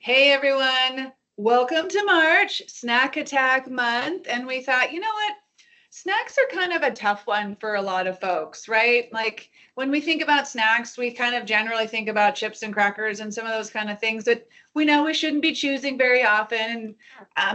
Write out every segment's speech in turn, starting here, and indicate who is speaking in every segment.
Speaker 1: Hey everyone, welcome to March, Snack Attack Month. And we thought, you know what? Snacks are kind of a tough one for a lot of folks, right? Like when we think about snacks, we kind of generally think about chips and crackers and some of those kind of things that we know we shouldn't be choosing very often.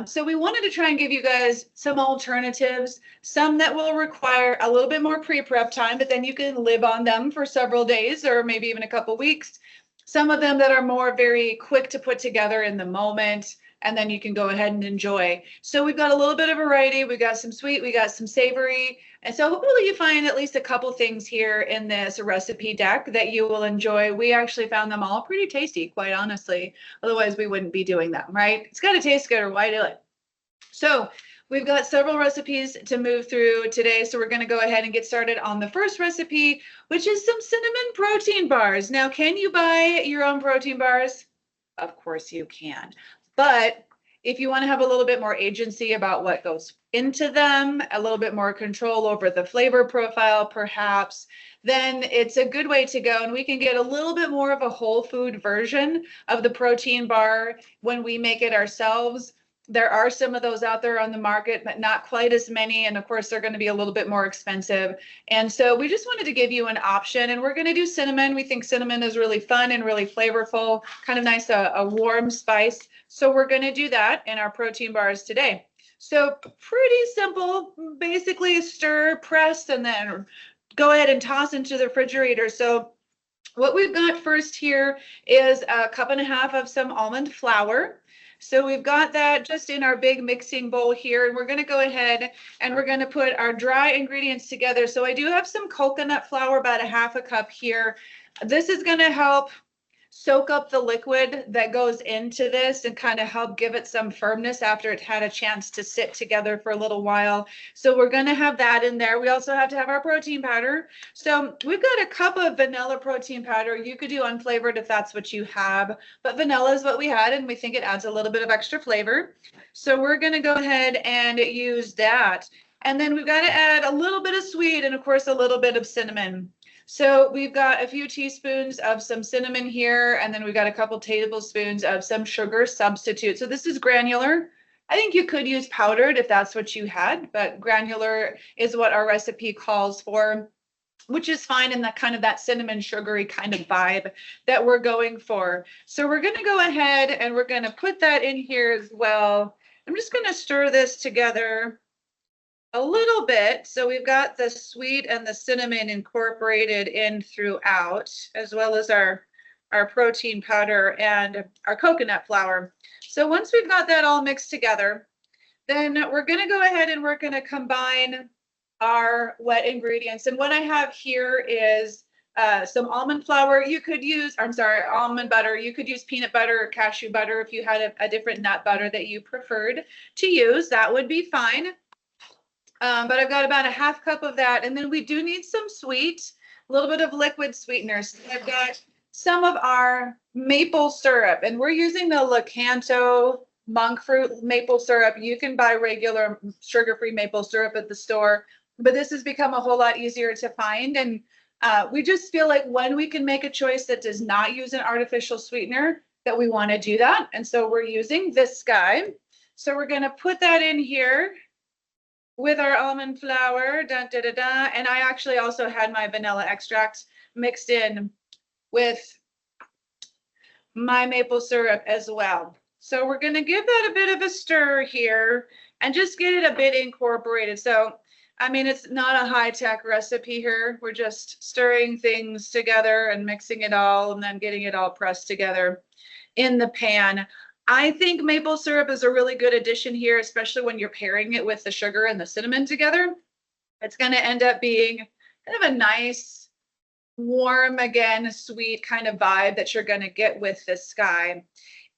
Speaker 1: So we wanted to try and give you guys some alternatives, some that will require a little bit more pre-prep time, but then you can live on them for several days or maybe even a couple weeks. Some of them that are more very quick to put together in the moment, and then you can go ahead and enjoy. So we've got a little bit of variety. We got some sweet, we got some savory. And so hopefully you find at least a couple things here in this recipe deck that you will enjoy. We actually found them all pretty tasty, quite honestly. Otherwise we wouldn't be doing them, right? It's got to taste good or why do it? So we've got several recipes to move through today. So we're going to go ahead and get started on the first recipe, which is some cinnamon protein bars. Now, can you buy your own protein bars? Of course you can. But if you want to have a little bit more agency about what goes into them, a little bit more control over the flavor profile, perhaps, then it's a good way to go. And we can get a little bit more of a whole food version of the protein bar when we make it ourselves. There are some of those out there on the market, but not quite as many. And of course, they're going to be a little bit more expensive. And so we just wanted to give you an option. And we're going to do cinnamon. We think cinnamon is really fun and really flavorful, kind of nice, a warm spice. So we're going to do that in our protein bars today. So pretty simple, basically stir, press, and then go ahead and toss into the refrigerator. So what we've got first here is a cup and a half of some almond flour. So we've got that just in our big mixing bowl here, and we're going to go ahead and we're going to put our dry ingredients together. So I do have some coconut flour, about a half a cup here. This is going to help soak up the liquid that goes into this and kind of help give it some firmness after it had a chance to sit together for a little while. So we're going to have that in there. We also have to have our protein powder. So we've got a cup of vanilla protein powder. You could do unflavored if that's what you have, but vanilla is what we had, and we think it adds a little bit of extra flavor. So we're going to go ahead and use that. And then we've got to add a little bit of sweet and of course a little bit of cinnamon. So we've got a few teaspoons of some cinnamon here, and then we've got a couple tablespoons of some sugar substitute. So this is granular. I think you could use powdered if that's what you had, but granular is what our recipe calls for, which is fine in that kind of that cinnamon sugary kind of vibe that we're going for. So we're going to go ahead and we're going to put that in here as well. I'm just going to stir this together a little bit. So we've got the sweet and the cinnamon incorporated in throughout, as well as our protein powder and our coconut flour. So once we've got that all mixed together, then we're going to go ahead and we're going to combine our wet ingredients. And what I have here is some almond flour. You could use, almond butter. You could use peanut butter or cashew butter if you had a different nut butter that you preferred to use. That would be fine. But I've got about a half cup of that. And then we do need some sweet, a little bit of liquid sweetener. So I've got some of our maple syrup, and we're using the Lakanto monk fruit maple syrup. You can buy regular sugar-free maple syrup at the store, but this has become a whole lot easier to find. And we just feel like when we can make a choice that does not use an artificial sweetener, that we want to do that. And so we're using this guy. So we're going to put that in here with our almond flour, and I actually also had my vanilla extract mixed in with my maple syrup as well. So we're going to give that a bit of a stir here and just get it a bit incorporated. So, I mean, it's not a high-tech recipe here. We're just stirring things together and mixing it all and then getting it all pressed together in the pan. I think maple syrup is a really good addition here, especially when you're pairing it with the sugar and the cinnamon together. It's going to end up being kind of a nice, warm, again, sweet kind of vibe that you're going to get with this guy.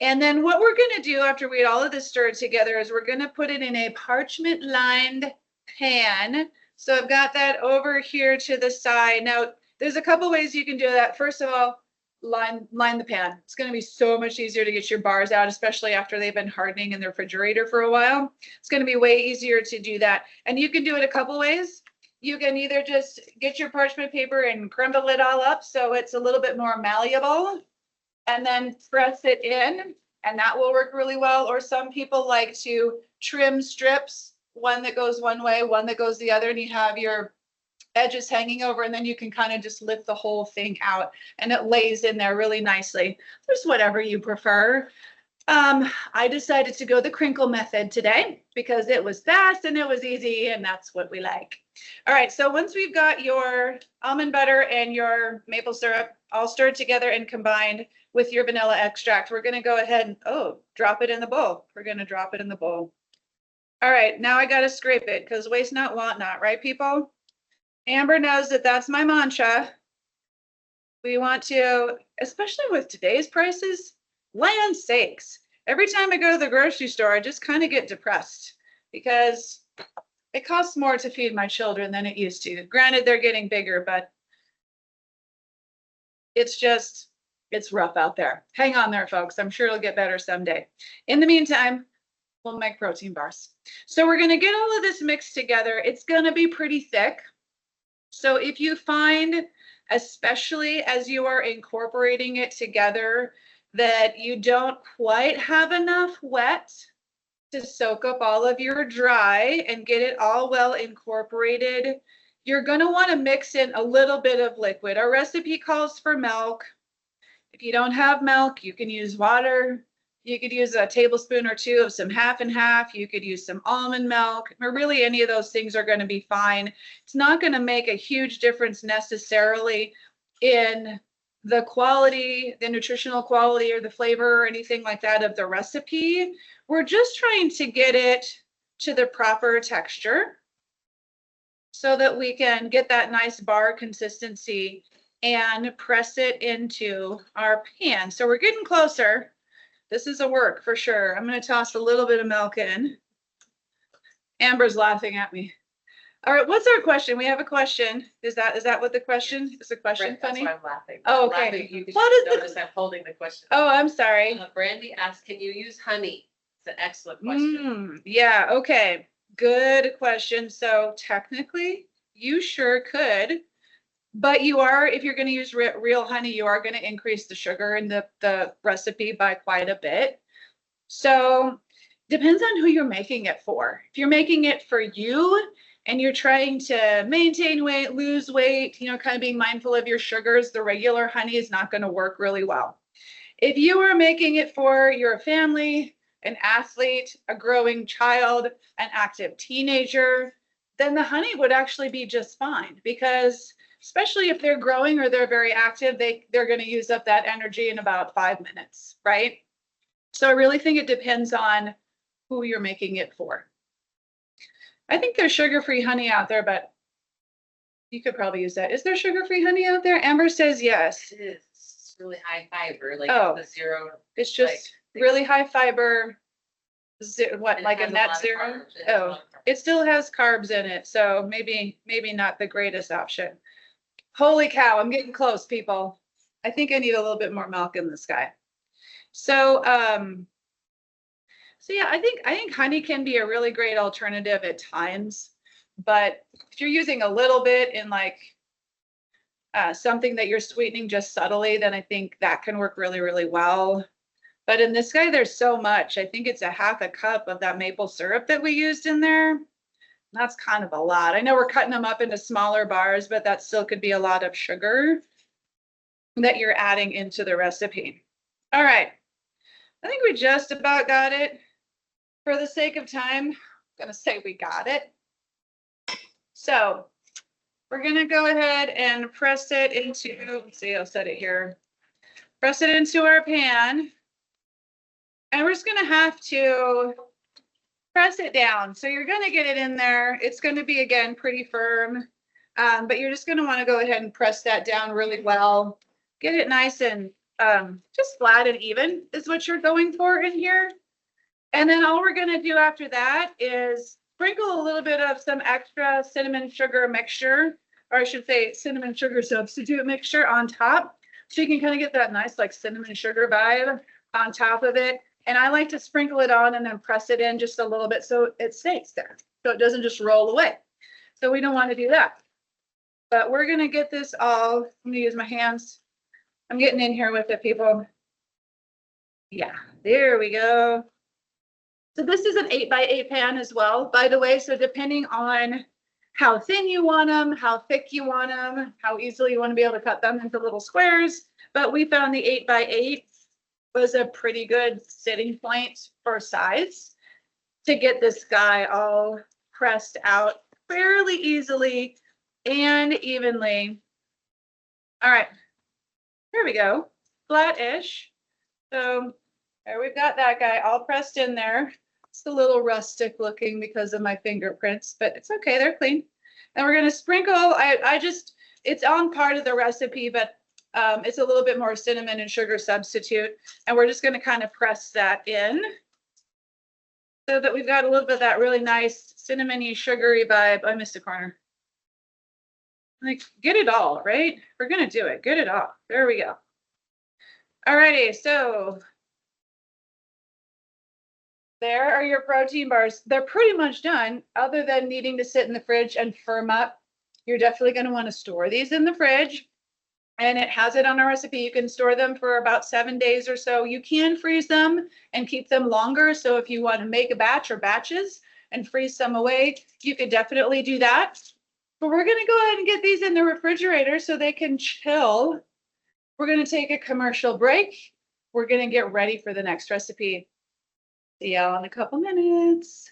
Speaker 1: And then what we're going to do after we get all of this stirred together is we're going to put it in a parchment-lined pan. So I've got that over here to the side. Now, there's a couple ways you can do that. First of all, line the pan. It's going to be so much easier to get your bars out, especially after they've been hardening in the refrigerator for a while. It's going to be way easier to do that. And you can do it a couple ways. You can either just get your parchment paper and crumble it all up so it's a little bit more malleable, and then press it in. and that will work really well. Or some people like to trim strips, one that goes one way, one that goes the other, and you have your edges hanging over, and then you can kind of just lift the whole thing out and it lays in there really nicely. There's whatever you prefer. I decided to go the crinkle method today because it was fast and it was easy, and that's what we like. All right, so once we've got your almond butter and your maple syrup all stirred together and combined with your vanilla extract, we're going to go ahead and, drop it in the bowl. We're going to drop it in the bowl. All right, now I got to scrape it because waste not, want not, right, people? Amber knows that that's my mantra. We want to, especially with today's prices, land's sakes. Every time I go to the grocery store, I just kind of get depressed because it costs more to feed my children than it used to. Granted, they're getting bigger, but it's rough out there. Hang on there, folks. I'm sure it'll get better someday. In the meantime, we'll make protein bars. So we're going to get all of this mixed together. It's going to be pretty thick. So if you find, especially as you are incorporating it together, that you don't quite have enough wet to soak up all of your dry and get it all well incorporated, you're going to want to mix in a little bit of liquid. Our recipe calls for milk. If you don't have milk, you can use water. You could use a tablespoon or two of some half and half. You could use some almond milk, or really any of those things are going to be fine. It's not going to make a huge difference necessarily in the quality, the nutritional quality or the flavor or anything like that of the recipe. We're just trying to get it to the proper texture so that we can get that nice bar consistency and press it into our pan. So we're getting closer. This is a work for sure. I'm going to toss a little bit of milk in. Amber's laughing at me. All right, what's our question? We have a question. Is that what the question? Is the question funny?
Speaker 2: That's why I'm laughing.
Speaker 1: Oh, okay.
Speaker 2: Laughing, you
Speaker 1: What is
Speaker 2: notice I'm holding the question.
Speaker 1: Oh, I'm sorry.
Speaker 2: Brandy asked, can you use honey? It's an excellent question.
Speaker 1: Yeah, okay. Good question. So technically, you sure could. But you are, if you're going to use real honey, you are going to increase the sugar in the recipe by quite a bit. So depends on who you're making it for. If you're making it for you and you're trying to maintain weight, lose weight, kind of being mindful of your sugars, the regular honey is not going to work really well. If you are making it for your family, an athlete, a growing child, an active teenager, then the honey would actually be just fine because especially if they're growing or they're very active, they're going to use up that energy in about 5 minutes, right? So I really think it depends on who you're making it for. I think there's sugar-free honey out there, but you could probably use that. Is there sugar-free honey out there? Amber says yes.
Speaker 2: It is. It's really high fiber, like the zero.
Speaker 1: It's just really high fiber. Like a net zero? Oh, it still has carbs in it, so maybe not the greatest option. Holy cow, I'm getting close, people. I think I need a little bit more milk in this guy. So, yeah, I think honey can be a really great alternative at times, but if you're using a little bit in like something that you're sweetening just subtly, then I think that can work really, really well. But in this guy, there's so much. I think it's a half a cup of that maple syrup that we used in there. That's kind of a lot. I know we're cutting them up into smaller bars, but that still could be a lot of sugar that you're adding into the recipe. All right. I think we just about got it. For the sake of time, I'm going to say we got it. So we're going to go ahead and press it into, let's see, I'll set it here. Press it into our pan. And we're just going to have to press it down. So you're going to get it in there. It's going to be, again, pretty firm. But you're just going to want to go ahead and press that down really well. Get it nice and just flat and even is what you're going for in here. And then all we're going to do after that is sprinkle a little bit of some extra cinnamon sugar mixture, or I should say cinnamon sugar substitute mixture on top. So you can kind of get that nice like cinnamon sugar vibe on top of it. And I like to sprinkle it on and then press it in just a little bit so it stays there. So it doesn't just roll away. So we don't want to do that. But we're going to get this all, I'm going to use my hands. I'm getting in here with it, people. Yeah, there we go. So this is an 8x8 pan as well, by the way. So depending on how thin you want them, how thick you want them, how easily you want to be able to cut them into little squares. But we found the 8x8 was a pretty good sitting point for size to get this guy all pressed out fairly easily and evenly. All right, here we go, flat-ish. So there we've got that guy all pressed in there. It's a little rustic looking because of my fingerprints, but it's okay, they're clean. And we're gonna sprinkle, it's on part of the recipe, but it's a little bit more cinnamon and sugar substitute. And we're just gonna kind of press that in so that we've got a little bit of that really nice cinnamony, sugary vibe. I missed a corner. Like, get it all, right? We're gonna do it, get it all. There we go. Alrighty, so there are your protein bars. They're pretty much done, other than needing to sit in the fridge and firm up. You're definitely going to want to store these in the fridge. And it has it on our recipe. You can store them for about 7 days or so. You can freeze them and keep them longer. So if you want to make a batch or batches and freeze some away, you could definitely do that. But we're going to go ahead and get these in the refrigerator so they can chill. We're going to take a commercial break. We're going to get ready for the next recipe. See y'all in a couple minutes.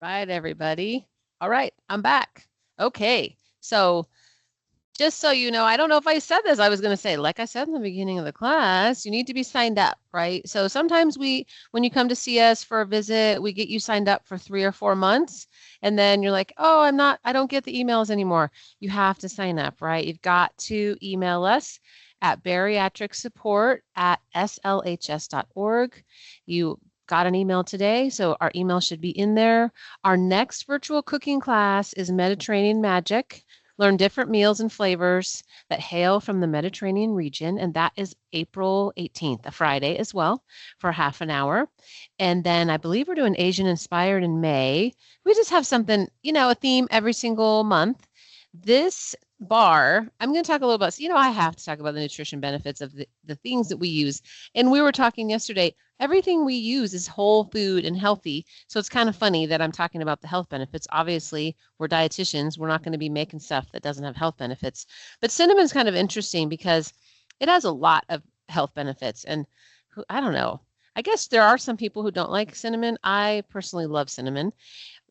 Speaker 3: Right, everybody. All right, I'm back. Okay, so just so you know, I don't know if I said this, I was going to say, like I said in the beginning of the class, you need to be signed up, right? So sometimes when you come to see us for a visit, we get you signed up for 3 or 4 months. And then you're like, oh, I don't get the emails anymore. You have to sign up, right? You've got to email us at bariatricsupport@slhs.org. You got an email today, so our email should be in there. Our next virtual cooking class is Mediterranean Magic. Learn different meals and flavors that hail from the Mediterranean region, and that is April 18th, a Friday as well, for half an hour. And then I believe we're doing Asian Inspired in May. We just have something, a theme every single month. This bar, I'm going to talk a little about, I have to talk about the nutrition benefits of the things that we use. And we were talking yesterday, everything we use is whole food and healthy. So it's kind of funny that I'm talking about the health benefits. Obviously, we're dietitians. We're not going to be making stuff that doesn't have health benefits. But cinnamon is kind of interesting because it has a lot of health benefits. And I don't know. I guess there are some people who don't like cinnamon. I personally love cinnamon.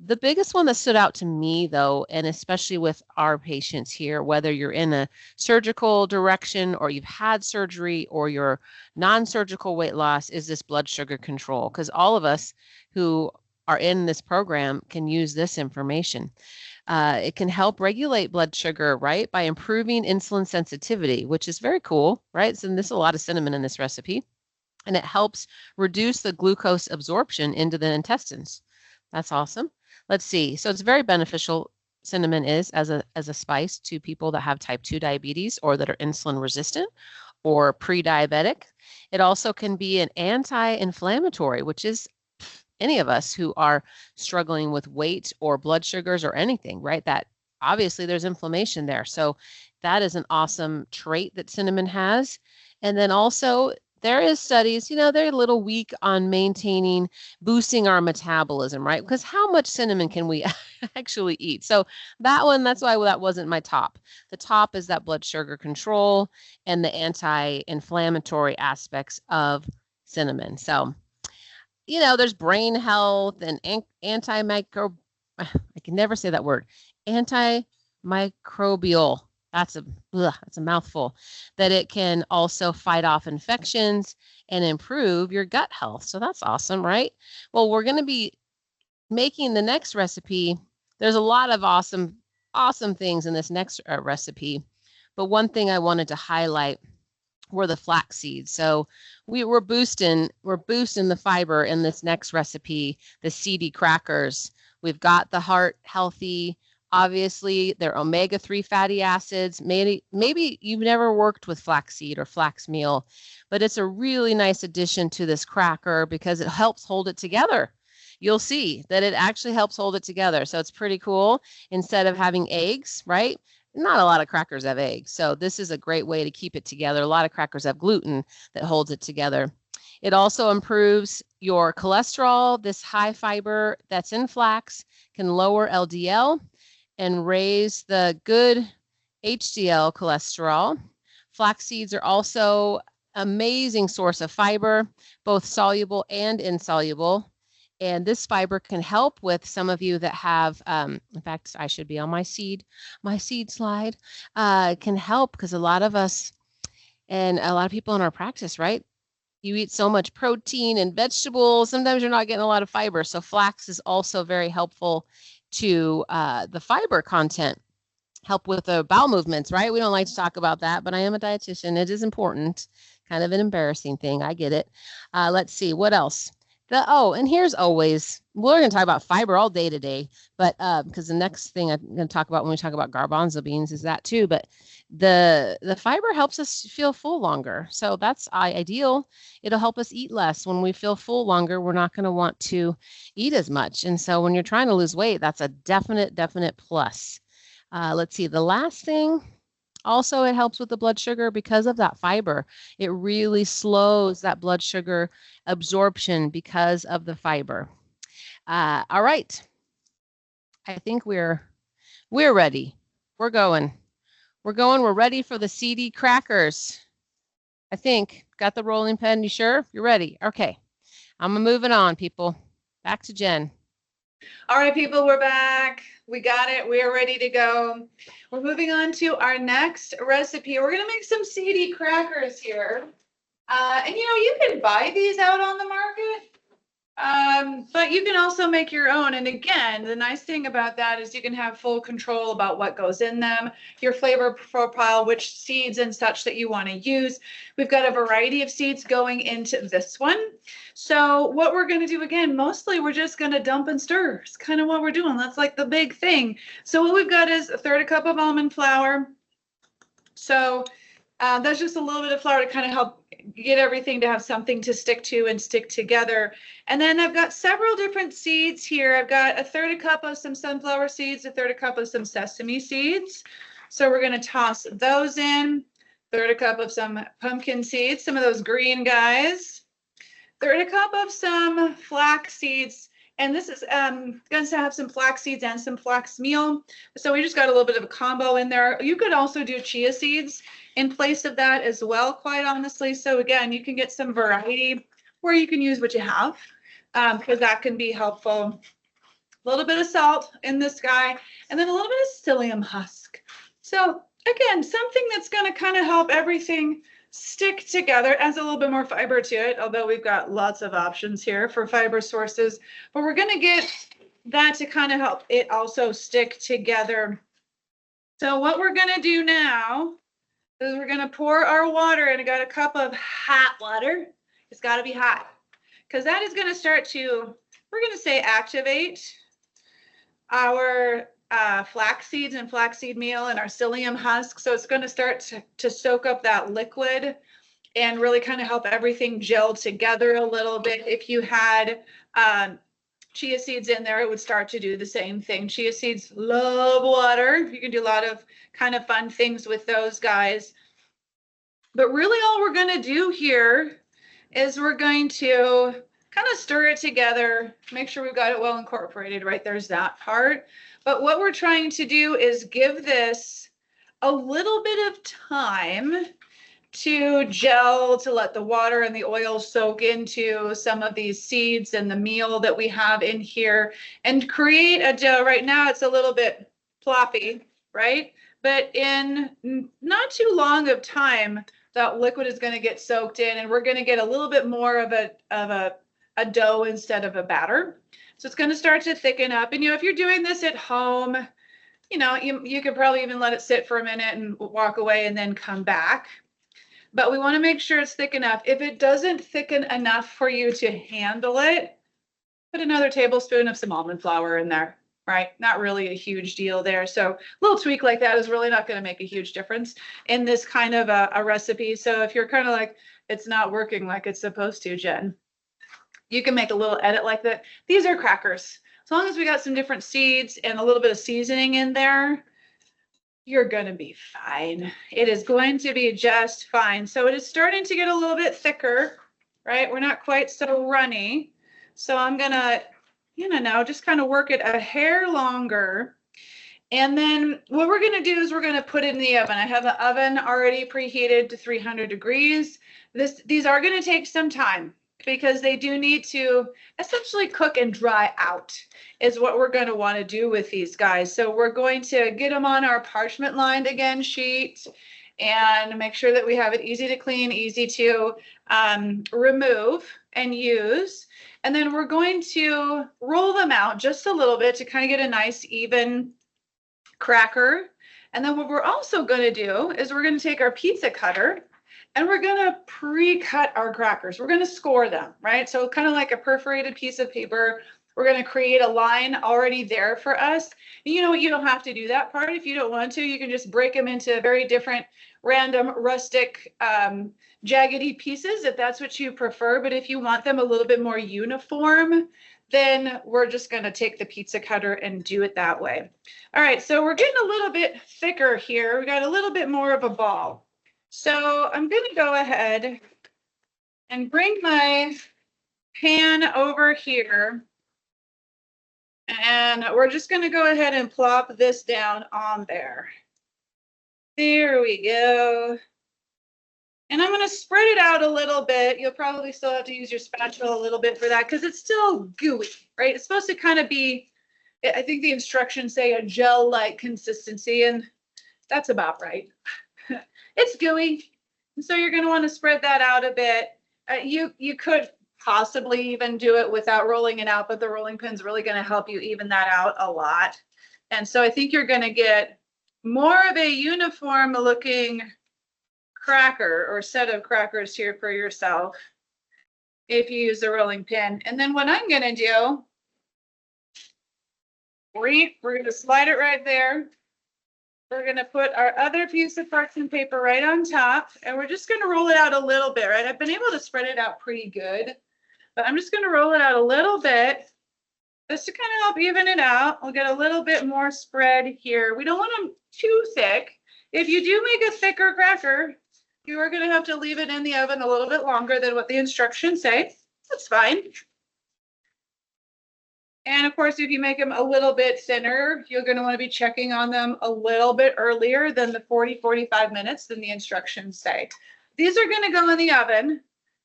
Speaker 3: The biggest one that stood out to me, though, and especially with our patients here, whether you're in a surgical direction or you've had surgery or you're non-surgical weight loss, is this blood sugar control. Because all of us who are in this program can use this information. It can help regulate blood sugar, right, by improving insulin sensitivity, which is very cool, right? So there's a lot of cinnamon in this recipe. And it helps reduce the glucose absorption into the intestines. That's awesome. Let's see. So it's very beneficial, cinnamon is, as a spice to people that have type 2 diabetes or that are insulin resistant or pre-diabetic. It also can be an anti-inflammatory, which is any of us who are struggling with weight or blood sugars or anything, right? That obviously there's inflammation there. So that is an awesome trait that cinnamon has. And then also there is studies, they're a little weak on boosting our metabolism, right? Because how much cinnamon can we actually eat? So that's why that wasn't my top. The top is that blood sugar control and the anti-inflammatory aspects of cinnamon. So, there's brain health and I can never say that word, antimicrobial. That's a mouthful. That it can also fight off infections and improve your gut health. So that's awesome, right? Well, we're going to be making the next recipe. There's a lot of awesome things in this next recipe. But one thing I wanted to highlight were the flax seeds. So we're boosting the fiber in this next recipe, the seedy crackers. We've got the heart healthy. Obviously, they're omega-3 fatty acids. Maybe you've never worked with flaxseed or flax meal, but it's a really nice addition to this cracker because it helps hold it together. You'll see that it actually helps hold it together. So it's pretty cool. Instead of having eggs, right? Not a lot of crackers have eggs. So this is a great way to keep it together. A lot of crackers have gluten that holds it together. It also improves your cholesterol. This high fiber that's in flax can lower LDL and raise the good HDL cholesterol. Flax seeds are also amazing source of fiber, both soluble and insoluble. And this fiber can help with some of you that have, in fact, I should be on my seed slide, can help because a lot of us and a lot of people in our practice, right? You eat so much protein and vegetables, sometimes you're not getting a lot of fiber. So flax is also very helpful to the fiber content. Help with the bowel movements, right? We don't like to talk about that, but I am a dietitian. It is important. Kind of an embarrassing thing. I get it. Let's see. What else? And here's always, we're going to talk about fiber all day today, but because the next thing I'm going to talk about when we talk about garbanzo beans is that too, but the fiber helps us feel full longer. So that's ideal. It'll help us eat less. When we feel full longer, we're not going to want to eat as much. And so when you're trying to lose weight, that's a definite plus. Let's see, the last thing, also it helps with the blood sugar because of that fiber. It really slows that blood sugar absorption because of the fiber. All right. I think we're ready. We're going. We're ready for the CD crackers. I think. Got the rolling pin? You sure? You're ready? Okay. I'm moving on, people. Back to Jen.
Speaker 1: All right, people, we're back. We got it. We are ready to go. We're moving on to our next recipe. We're going to make some CD crackers here. And you can buy these out on the market. But you can also make your own. And again, the nice thing about that is you can have full control about what goes in them, your flavor profile, which seeds and such that you want to use. We've got a variety of seeds going into this one. So what we're going to do, again, mostly we're just going to dump and stir. It's kind of what we're doing. That's like the big thing. So what we've got is 1/3 cup of almond flour. So that's just a little bit of flour to kind of help get everything to have something to stick to and stick together. And then I've got several different seeds here. I've got 1/3 cup of some sunflower seeds, 1/3 cup of some sesame seeds. So we're going to toss those in. 1/3 cup of some pumpkin seeds, some of those green guys. 1/3 cup of some flax seeds. And this is going to have some flax seeds and some flax meal. So we just got a little bit of a combo in there. You could also do chia seeds in place of that as well, quite honestly. So again, you can get some variety where you can use what you have because that can be helpful. A little bit of salt in this guy, and then a little bit of psyllium husk. So again, something that's going to kind of help everything stick together. Adds a little bit more fiber to it, although we've got lots of options here for fiber sources. But we're going to get that to kind of help it also stick together. So what we're going to do now is we're going to pour our water in. I got a cup of hot water. It's got to be hot because that is going to start to, we're going to say, activate our flax seeds and flaxseed meal and our psyllium husk. So it's going to start to soak up that liquid and really kind of help everything gel together a little bit. If you had chia seeds in there, it would start to do the same thing. Chia seeds love water. You can do a lot of kind of fun things with those guys. But really all we're going to do here is we're going to kind of stir it together, make sure we've got it well incorporated, right? There's that part. But what we're trying to do is give this a little bit of time to gel, to let the water and the oil soak into some of these seeds and the meal that we have in here and create a dough. Right now it's a little bit floppy, right? But in not too long of time, that liquid is going to get soaked in and we're going to get a little bit more of a dough instead of a batter. So it's going to start to thicken up. And, if you're doing this at home, you could probably even let it sit for a minute and walk away and then come back. But we want to make sure it's thick enough. If it doesn't thicken enough for you to handle it, put another tablespoon of some almond flour in there, right? Not really a huge deal there. So a little tweak like that is really not going to make a huge difference in this kind of a recipe. So if you're kind of like, it's not working like it's supposed to, Jen, you can make a little edit like that. These are crackers. As long as we got some different seeds and a little bit of seasoning in there, you're going to be fine. It is going to be just fine. So it is starting to get a little bit thicker, right? We're not quite so runny. So I'm gonna, now just kind of work it a hair longer. And then what we're gonna do is we're gonna put it in the oven. I have the oven already preheated to 300 degrees. These are gonna take some time because they do need to essentially cook and dry out is what we're gonna wanna do with these guys. So we're going to get them on our parchment lined again sheet and make sure that we have it easy to clean, easy to remove and use. And then we're going to roll them out just a little bit to kind of get a nice even cracker. And then what we're also going to do is we're going to take our pizza cutter and we're going to pre-cut our crackers. We're going to score them, right? So kind of like a perforated piece of paper. We're going to create a line already there for us. You know what? You don't have to do that part. If you don't want to, you can just break them into very different random rustic jaggedy pieces if that's what you prefer. But if you want them a little bit more uniform, then we're just going to take the pizza cutter and do it that way. All right, so we're getting a little bit thicker here. We got a little bit more of a ball. So I'm going to go ahead and bring my pan over here. And we're just going to go ahead and plop this down on there. There we go. And I'm going to spread it out a little bit. You'll probably still have to use your spatula a little bit for that because it's still gooey, right? It's supposed to kind of be, I think the instructions say a gel-like consistency, and that's about right. It's gooey, and so you're going to want to spread that out a bit. You could possibly even do it without rolling it out, but the rolling pin's really going to help you even that out a lot. And so I think you're going to get more of a uniform looking cracker or set of crackers here for yourself if you use the rolling pin. And then what I'm going to do, we're going to slide it right there. We're going to put our other piece of parchment paper right on top, and we're just going to roll it out a little bit, right? I've been able to spread it out pretty good, but I'm just going to roll it out a little bit just to kind of help even it out. We'll get a little bit more spread here. We don't want them too thick. If you do make a thicker cracker, you are going to have to leave it in the oven a little bit longer than what the instructions say. That's fine. And of course, if you make them a little bit thinner, you're going to want to be checking on them a little bit earlier than the 40-45 minutes than the instructions say. These are going to go in the oven.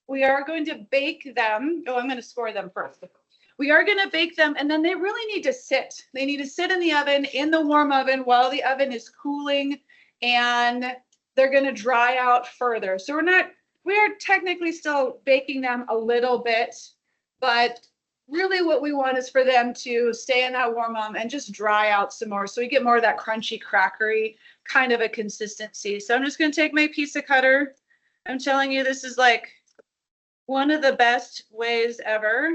Speaker 1: We are going to bake them. Oh, I'm going to score them first. We are going to bake them, and then they really need to sit. They need to sit in the oven, in the warm oven, while the oven is cooling, and they're going to dry out further. So we are technically still baking them a little bit, but really what we want is for them to stay in that warm oven and just dry out some more. So we get more of that crunchy, crackery kind of a consistency. So I'm just going to take my pizza cutter. I'm telling you, this is like one of the best ways ever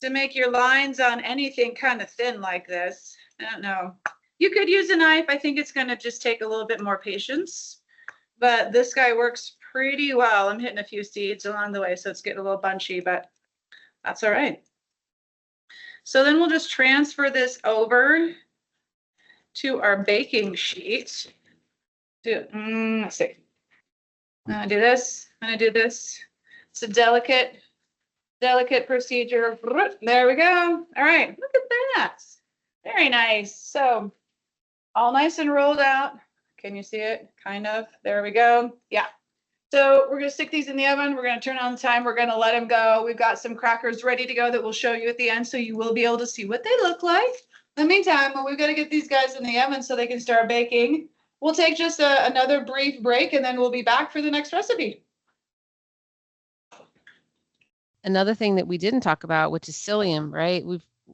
Speaker 1: to make your lines on anything kind of thin like this. I don't know. You could use a knife. I think it's going to just take a little bit more patience, but this guy works pretty well. I'm hitting a few seeds along the way, so it's getting a little bunchy, but that's all right. So then we'll just transfer this over to our baking sheet. Let's see. I'm going to do this. I'm going to do this. It's a delicate procedure. There we go. All right. Look at that. Very nice. So all nice and rolled out. Can you see it? Kind of. There we go. Yeah. So we're going to stick these in the oven. We're going to turn on the time. We're going to let them go. We've got some crackers ready to go that we'll show you at the end, so you will be able to see what they look like. In the meantime, we've got to get these guys in the oven so they can start baking. We'll take just another brief break, and then we'll be back for the next recipe.
Speaker 3: Another thing that we didn't talk about, which is psyllium, right?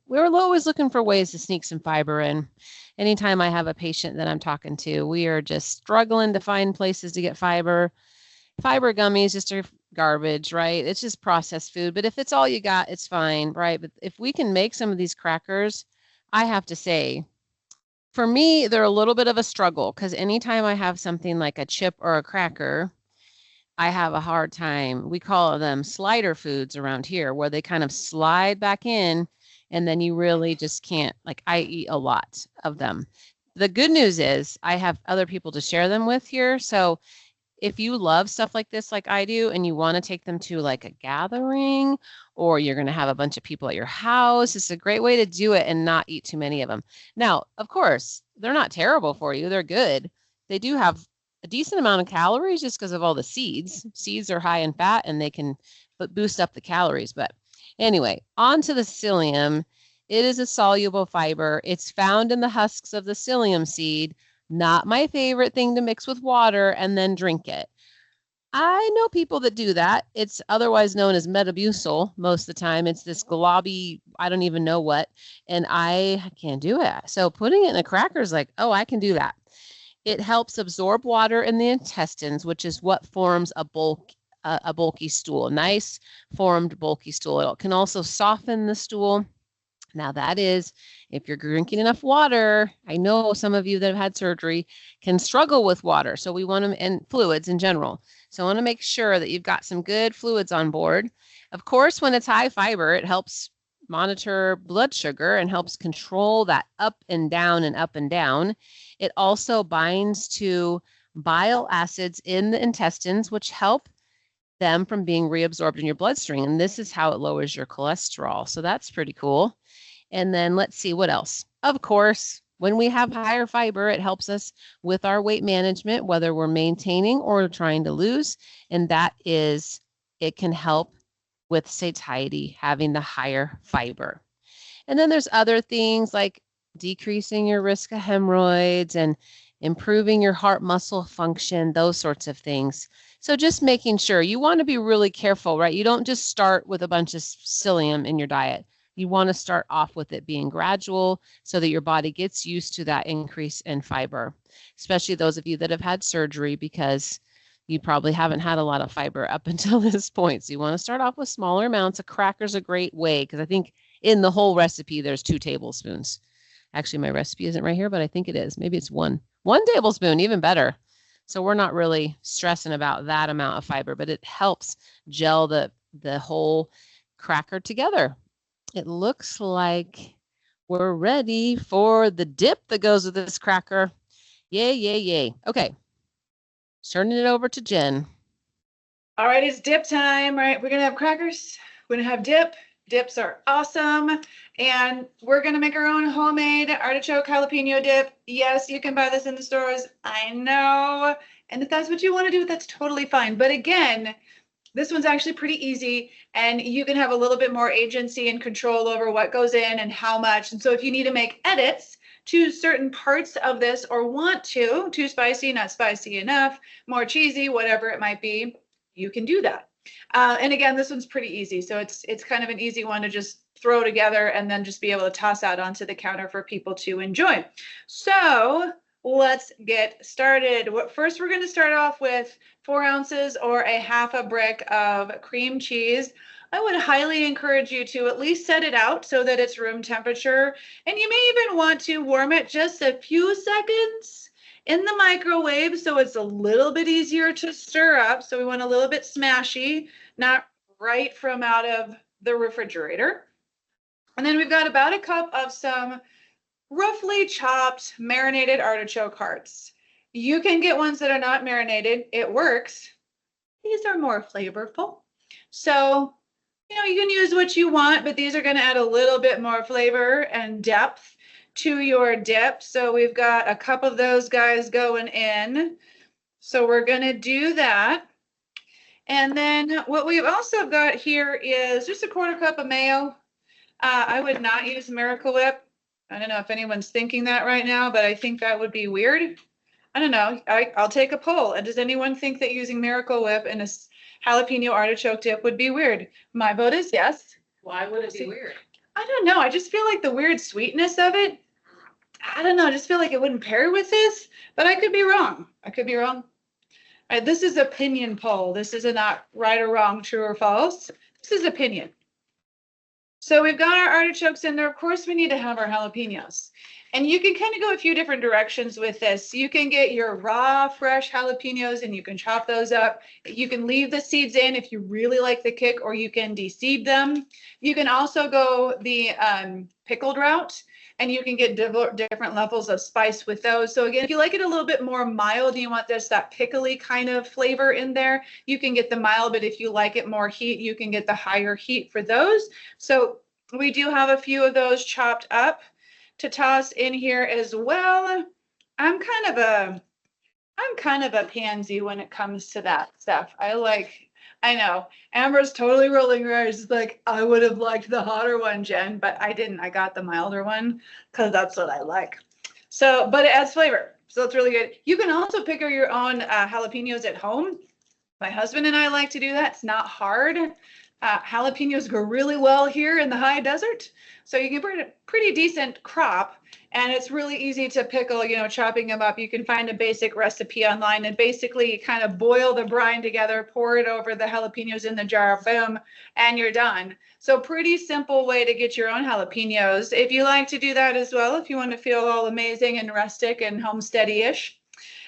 Speaker 3: We're always looking for ways to sneak some fiber in. Anytime I have a patient that I'm talking to, we are just struggling to find places to get fiber. Fiber gummies just are garbage, right? It's just processed food. But if it's all you got, it's fine, right? But if we can make some of these crackers, I have to say, for me, they're a little bit of a struggle because anytime I have something like a chip or a cracker, I have a hard time. We call them slider foods around here, where they kind of slide back in, and then you really just can't, like, I eat a lot of them. The good news is I have other people to share them with here. So if you love stuff like this, like I do, and you want to take them to like a gathering or you're going to have a bunch of people at your house, it's a great way to do it and not eat too many of them. Now, of course, they're not terrible for you. They're good. They do have a decent amount of calories just because of all the seeds. Seeds are high in fat and they can boost up the calories. But anyway, on to the psyllium. It is a soluble fiber. It's found in the husks of the psyllium seed. Not my favorite thing to mix with water and then drink it. I know people that do that. It's otherwise known as Metamucil most of the time. It's this globby, I don't even know what, and I can't do it. So putting it in a cracker is like, oh, I can do that. It helps absorb water in the intestines, which is what forms a bulky stool, a nice formed bulky stool. It can also soften the stool. Now that is, if you're drinking enough water, I know some of you that have had surgery can struggle with water. So we want to, and fluids in general. So I want to make sure that you've got some good fluids on board. Of course, when it's high fiber, it helps monitor blood sugar and helps control that up and down and up and down. It also binds to bile acids in the intestines, which help them from being reabsorbed in your bloodstream. And this is how it lowers your cholesterol. So that's pretty cool. And then let's see what else. Of course, when we have higher fiber, it helps us with our weight management, whether we're maintaining or trying to lose. And that is, it can help with satiety, having the higher fiber. And then there's other things like decreasing your risk of hemorrhoids and improving your heart muscle function, those sorts of things. So just making sure you want to be really careful, right? You don't just start with a bunch of psyllium in your diet. You want to start off with it being gradual so that your body gets used to that increase in fiber, especially those of you that have had surgery, because you probably haven't had a lot of fiber up until this point. So you want to start off with smaller amounts. A cracker's a great way, because I think in the whole recipe, there's 2 tablespoons. Actually, my recipe isn't right here, but I think it is. Maybe it's 1 tablespoon, even better. So we're not really stressing about that amount of fiber, but it helps gel the whole cracker together. It looks like we're ready for the dip that goes with this cracker. Yay, yay, yay. Okay. Turning it over to Jen.
Speaker 1: All right, it's dip time, right? We're going to have crackers. We're going to have dip. Dips are awesome. And we're going to make our own homemade artichoke jalapeno dip. Yes, you can buy this in the stores. I know. And if that's what you want to do, that's totally fine. But again, this one's actually pretty easy, and you can have a little bit more agency and control over what goes in and how much. And so if you need to make edits to certain parts of this, or want to, too spicy, not spicy enough, more cheesy, whatever it might be, you can do that. And again, this one's pretty easy. So it's kind of an easy one to just throw together and then just be able to toss out onto the counter for people to enjoy. So let's get started. First, we're going to start off with 4 ounces or a half a brick of cream cheese. I would highly encourage you to at least set it out so that it's room temperature. And you may even want to warm it just a few seconds in the microwave so it's a little bit easier to stir up. So we want a little bit smashy, not right from out of the refrigerator. And then we've got about a cup of some roughly chopped marinated artichoke hearts. You can get ones that are not marinated. It works. These are more flavorful. So, you can use what you want, but these are going to add a little bit more flavor and depth to your dip. So we've got a cup of those guys going in. So we're going to do that. And then what we've also got here is just a 1/4 cup of mayo. I would not use Miracle Whip. I don't know if anyone's thinking that right now, but I think that would be weird. I don't know. I'll take a poll. And does anyone think that using Miracle Whip in a jalapeno artichoke dip would be weird? My vote is yes.
Speaker 2: Why would it be weird?
Speaker 1: I don't know. I just feel like the weird sweetness of it, I don't know. I just feel like it wouldn't pair with this, but I could be wrong. I could be wrong. All right, this is opinion poll. This is not right or wrong, true or false. This is opinion. So we've got our artichokes in there. Of course, we need to have our jalapenos. And you can kind of go a few different directions with this. You can get your raw, fresh jalapenos and you can chop those up. You can leave the seeds in if you really like the kick, or you can de-seed them. You can also go the pickled route. and you can get different levels of spice with those. So again, if you like it a little bit more mild, and you want that pickly kind of flavor in there, you can get the mild, but if you like it more heat, you can get the higher heat for those. So we do have a few of those chopped up to toss in here as well. I'm kind of a pansy when it comes to that stuff. I know Amber's totally rolling her eyes. She's like, I would have liked the hotter one, Jen, but I didn't. I got the milder one because that's what I like. So, but it adds flavor. So it's really good. You can also pick your own jalapenos at home. My husband and I like to do that. It's not hard. Jalapenos grow really well here in the high desert. So you can put a pretty decent crop, and it's really easy to pickle, chopping them up. You can find a basic recipe online, and basically you kind of boil the brine together, pour it over the jalapenos in the jar, boom, and you're done. So pretty simple way to get your own jalapenos. If you like to do that as well, if you want to feel all amazing and rustic and homesteady-ish.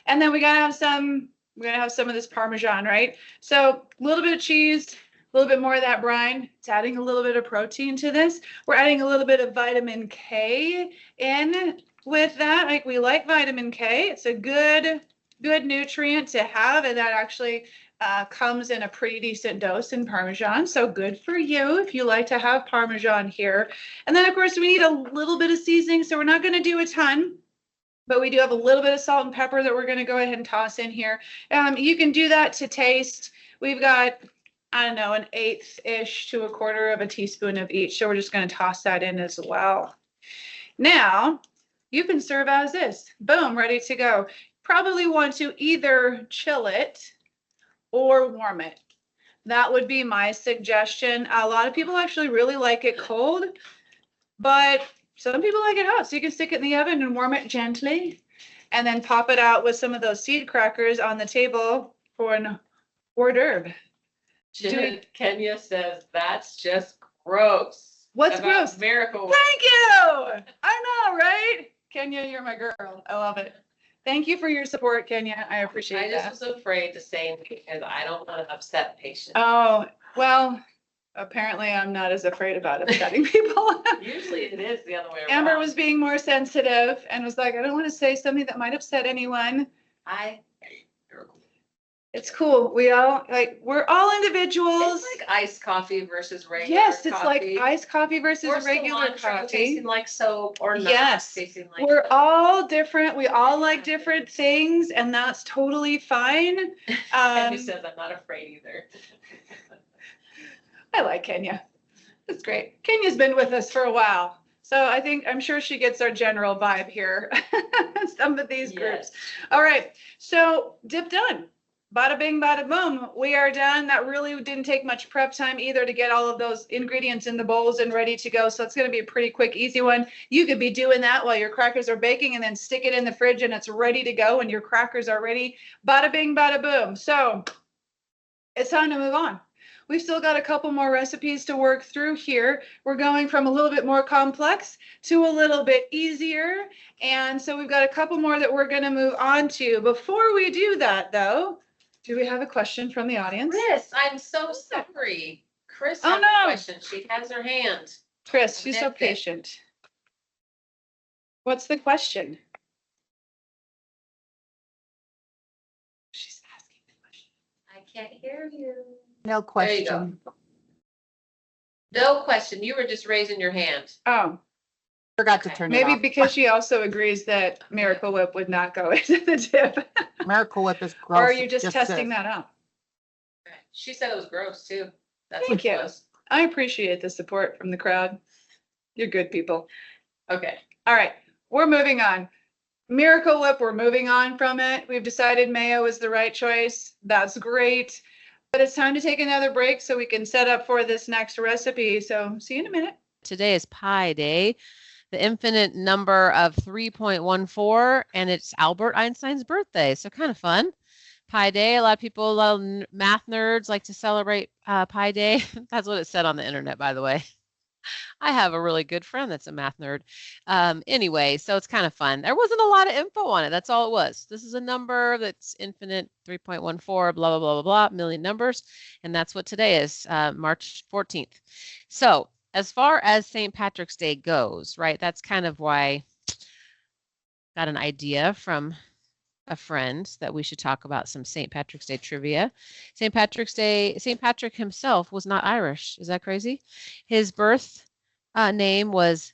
Speaker 1: And then we're gonna have some of this Parmesan, right? So a little bit of cheese, a little bit more of that brine. It's adding a little bit of protein to this. We're adding a little bit of vitamin K in with that. Like, we like vitamin K. It's a good nutrient to have, and that actually comes in a pretty decent dose in Parmesan. So good for you if you like to have Parmesan here. And then of course we need a little bit of seasoning, so we're not going to do a ton, but we do have a little bit of salt and pepper that we're going to go ahead and toss in here. You can do that to taste. We've got, I don't know, an 1/8-ish to 1/4 of a teaspoon of each. So we're just going to toss that in as well. Now, you can serve as is. Boom, ready to go. Probably want to either chill it or warm it. That would be my suggestion. A lot of people actually really like it cold, but some people like it hot. So you can stick it in the oven and warm it gently, and then pop it out with some of those seed crackers on the table for an hors d'oeuvre.
Speaker 2: Kenya says that's just gross.
Speaker 1: What's gross?
Speaker 2: Miracle Whip.
Speaker 1: Thank you. I know, right? Kenya, you're my girl. I love it. Thank you for your support, Kenya. I appreciate that.
Speaker 2: I just was afraid to say it because I don't want to upset patients.
Speaker 1: Oh, well, apparently I'm not as afraid about upsetting people.
Speaker 2: Usually it is the other way around.
Speaker 1: Amber was being more sensitive and was like, I don't want to say something that might upset anyone. It's cool. We're all individuals.
Speaker 2: It's like iced coffee versus regular
Speaker 1: Yes, it's
Speaker 2: coffee.
Speaker 1: like iced coffee versus
Speaker 2: Or
Speaker 1: regular
Speaker 2: cilantro
Speaker 1: coffee.
Speaker 2: tasting like soap, or not
Speaker 1: Yes.
Speaker 2: tasting like
Speaker 1: We're
Speaker 2: soap.
Speaker 1: all different. We all like different things, and that's totally fine.
Speaker 2: Kenya says I'm not afraid either.
Speaker 1: I like Kenya. It's great. Kenya's been with us for a while, so I'm sure she gets our general vibe here. Some of these groups.
Speaker 2: Yes.
Speaker 1: All right, so dip done. Bada bing, bada boom. We are done. That really didn't take much prep time either to get all of those ingredients in the bowls and ready to go. So it's going to be a pretty quick, easy one. You could be doing that while your crackers are baking, and then stick it in the fridge and it's ready to go and your crackers are ready. Bada bing, bada boom. So it's time to move on. We've still got a couple more recipes to work through here. We're going from a little bit more complex to a little bit easier. And so we've got a couple more that we're going to move on to. Before we do that, though, do we have a question from the audience?
Speaker 2: Chris, I'm so sorry. Chris
Speaker 1: Oh,
Speaker 2: has
Speaker 1: no.
Speaker 2: a question. She has her hand.
Speaker 1: Chris, she's so
Speaker 2: That's it.
Speaker 1: patient. What's the question? She's asking the question.
Speaker 2: I can't hear you.
Speaker 4: No
Speaker 2: There you go.
Speaker 4: question.
Speaker 2: No question. You were just raising your hand.
Speaker 1: Oh,
Speaker 4: Forgot to
Speaker 2: Okay.
Speaker 4: turn it
Speaker 1: maybe
Speaker 4: off.
Speaker 1: because she also agrees that Miracle Whip would not go into the dip.
Speaker 4: Miracle Whip is gross.
Speaker 1: Or are you
Speaker 4: it
Speaker 1: just testing
Speaker 4: says.
Speaker 1: that out?
Speaker 2: She said it was gross too. That's
Speaker 1: Thank
Speaker 2: what it
Speaker 1: you.
Speaker 2: was.
Speaker 1: I appreciate the support from the crowd. You're good people.
Speaker 2: Okay.
Speaker 1: All right, we're moving on. Miracle Whip, we're moving on from it. We've decided mayo is the right choice. That's great. But it's time to take another break so we can set up for this next recipe. So see you in a minute.
Speaker 3: Today is Pi Day, the infinite number of 3.14, and it's Albert Einstein's birthday. So kind of fun. Pi Day. A lot of people, math nerds, like to celebrate Pi Day. That's what it said on the internet, by the way. I have a really good friend that's a math nerd. Anyway, so it's kind of fun. There wasn't a lot of info on it. That's all it was. This is a number that's infinite, 3.14, blah, blah, blah, blah, blah, million numbers. And that's what today is, March 14th. So as far as St. Patrick's Day goes, right? That's kind of why I got an idea from a friend that we should talk about some St. Patrick's Day trivia. St. Patrick's Day, St. Patrick himself was not Irish. Is that crazy? His birth name was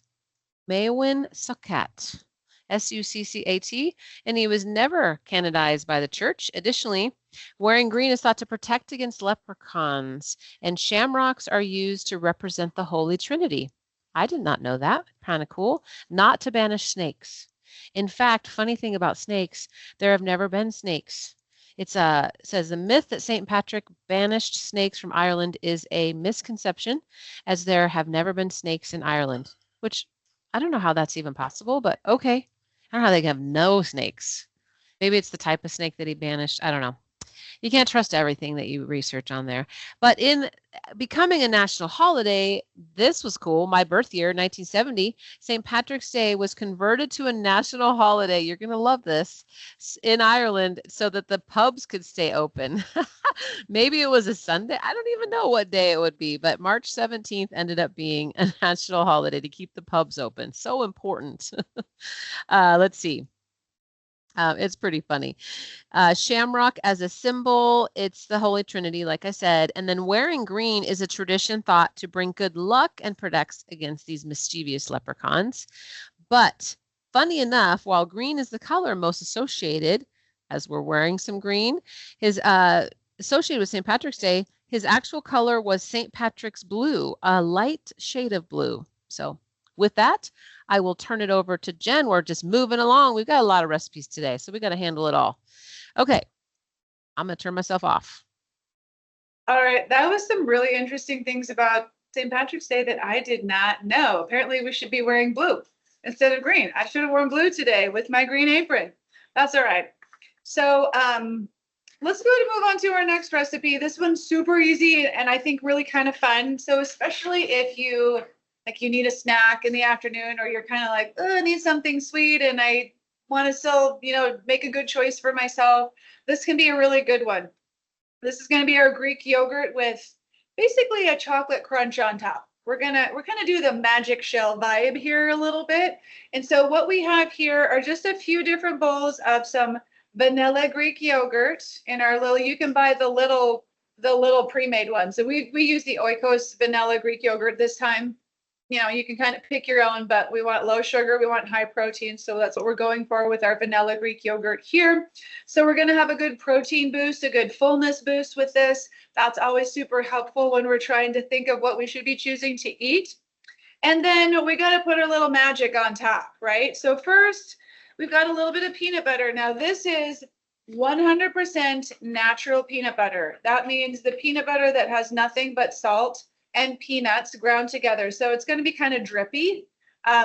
Speaker 3: Maewyn Succat, Succat, and he was never canonized by the church. Additionally, wearing green is thought to protect against leprechauns, and shamrocks are used to represent the Holy Trinity. I did not know that. Kind of cool. Not to banish snakes. In fact, funny thing about snakes, there have never been snakes. It says the myth that St. Patrick banished snakes from Ireland is a misconception, as there have never been snakes in Ireland, which I don't know how that's even possible, but okay. I don't know how they can have no snakes. Maybe it's the type of snake that he banished. I don't know. You can't trust everything that you research on there. But in becoming a national holiday, this was cool. My birth year, 1970, St. Patrick's Day was converted to a national holiday. You're going to love this, in Ireland, so that the pubs could stay open. Maybe it was a Sunday. I don't even know what day it would be, but March 17th ended up being a national holiday to keep the pubs open. So important. Let's see. It's pretty funny. Shamrock as a symbol, it's the Holy Trinity, like I said. And then wearing green is a tradition thought to bring good luck and protects against these mischievous leprechauns. But funny enough, while green is the color most associated, as we're wearing some green, his associated with St. Patrick's Day, his actual color was St. Patrick's blue, a light shade of blue. So with that, I will turn it over to Jen. We're just moving along. We've got a lot of recipes today, so we got to handle it all. Okay, I'm going to turn myself off.
Speaker 1: All right, that was some really interesting things about St. Patrick's Day that I did not know. Apparently, we should be wearing blue instead of green. I should have worn blue today with my green apron. That's all right. So let's go ahead and move on to our next recipe. This one's super easy and I think really kind of fun. So especially if you need a snack in the afternoon, or you're kind of like, oh, I need something sweet and I want to still, make a good choice for myself. This can be a really good one. This is going to be our Greek yogurt with basically a chocolate crunch on top. We're gonna do the magic shell vibe here a little bit. And so what we have here are just a few different bowls of some vanilla Greek yogurt in our little, you can buy the little pre-made ones. So we use the Oikos vanilla Greek yogurt this time. You can kind of pick your own, but we want low sugar, we want high protein. So that's what we're going for with our vanilla Greek yogurt here. So we're going to have a good protein boost, a good fullness boost with this. That's always super helpful when we're trying to think of what we should be choosing to eat. And then we got to put a little magic on top, right? So first, we've got a little bit of peanut butter. Now this is 100% natural peanut butter. That means the peanut butter that has nothing but salt and peanuts ground together. So it's going to be kind of drippy.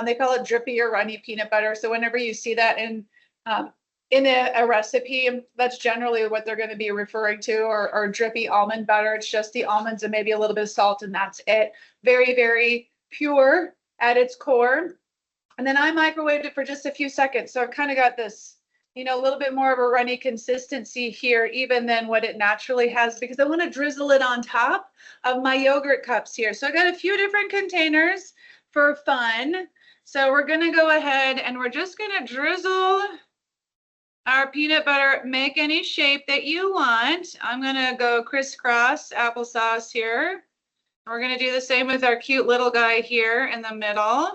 Speaker 1: They call it drippy or runny peanut butter. So whenever you see that in a recipe, that's generally what they're going to be referring to, or drippy almond butter. It's just the almonds and maybe a little bit of salt, and that's it. Very, very pure at its core. And then I microwaved it for just a few seconds. So I've kind of got this, a little bit more of a runny consistency here, even than what it naturally has, because I want to drizzle it on top of my yogurt cups here. So I got a few different containers for fun. So we're going to go ahead and we're just going to drizzle our peanut butter. Make any shape that you want. I'm going to go crisscross applesauce here. We're going to do the same with our cute little guy here in the middle.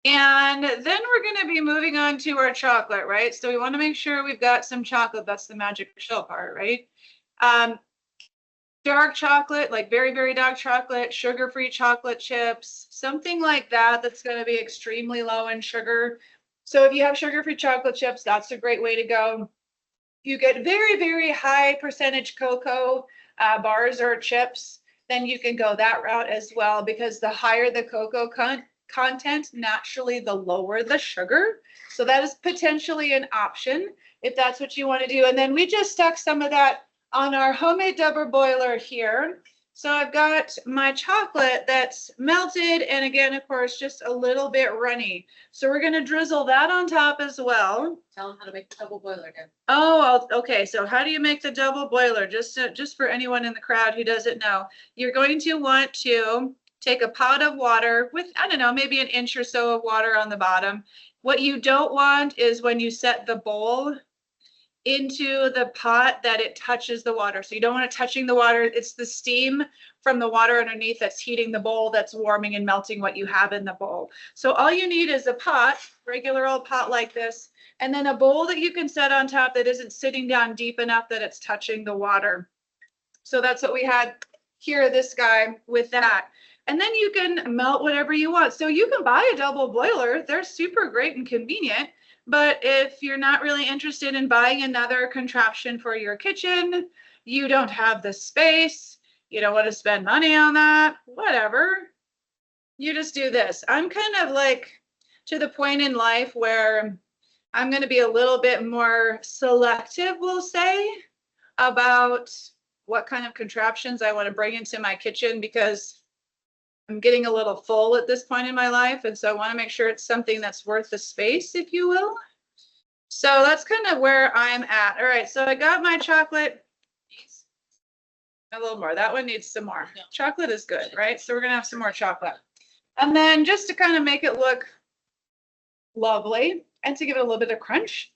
Speaker 1: And then we're going to be moving on to our chocolate, right? So we want to make sure we've got some chocolate. That's the magic shell part, right? Dark chocolate, like very, very dark chocolate, sugar-free chocolate chips, something like that that's going to be extremely low in sugar. So if you have sugar-free chocolate chips, that's a great way to go. You get very, very high percentage cocoa bars or chips, then you can go that route as well, because the higher the cocoa content, naturally the lower the sugar. So that is potentially an option if that's what you want to do. And then we just stuck some of that on our homemade double boiler here. So I've got my chocolate that's melted, and again, of course, just a little bit runny. So we're going to drizzle that on top as well.
Speaker 2: Tell them how to make the double boiler again.
Speaker 1: Oh, okay. So how do you make the double boiler? Just for anyone in the crowd who doesn't know, you're going to want to take a pot of water with, I don't know, maybe an inch or so of water on the bottom. What you don't want is when you set the bowl into the pot that it touches the water. So you don't want it touching the water. It's the steam from the water underneath that's heating the bowl, that's warming and melting what you have in the bowl. So all you need is a pot, regular old pot like this, and then a bowl that you can set on top that isn't sitting down deep enough that it's touching the water. So that's what we had here, this guy with that. And then you can melt whatever you want. So you can buy a double boiler. They're super great and convenient. But if you're not really interested in buying another contraption for your kitchen, you don't have the space, you don't want to spend money on that, whatever, you just do this. I'm kind of like to the point in life where I'm going to be a little bit more selective, we'll say, about what kind of contraptions I want to bring into my kitchen, because I'm getting a little full at this point in my life. And so I want to make sure it's something that's worth the space, if you will. So that's kind of where I'm at. All right. So I got my chocolate. A little more. That one needs some more.
Speaker 2: No.
Speaker 1: Chocolate is good, right? So we're going to have some more chocolate. And then just to kind of make it look lovely and to give it a little bit of crunch,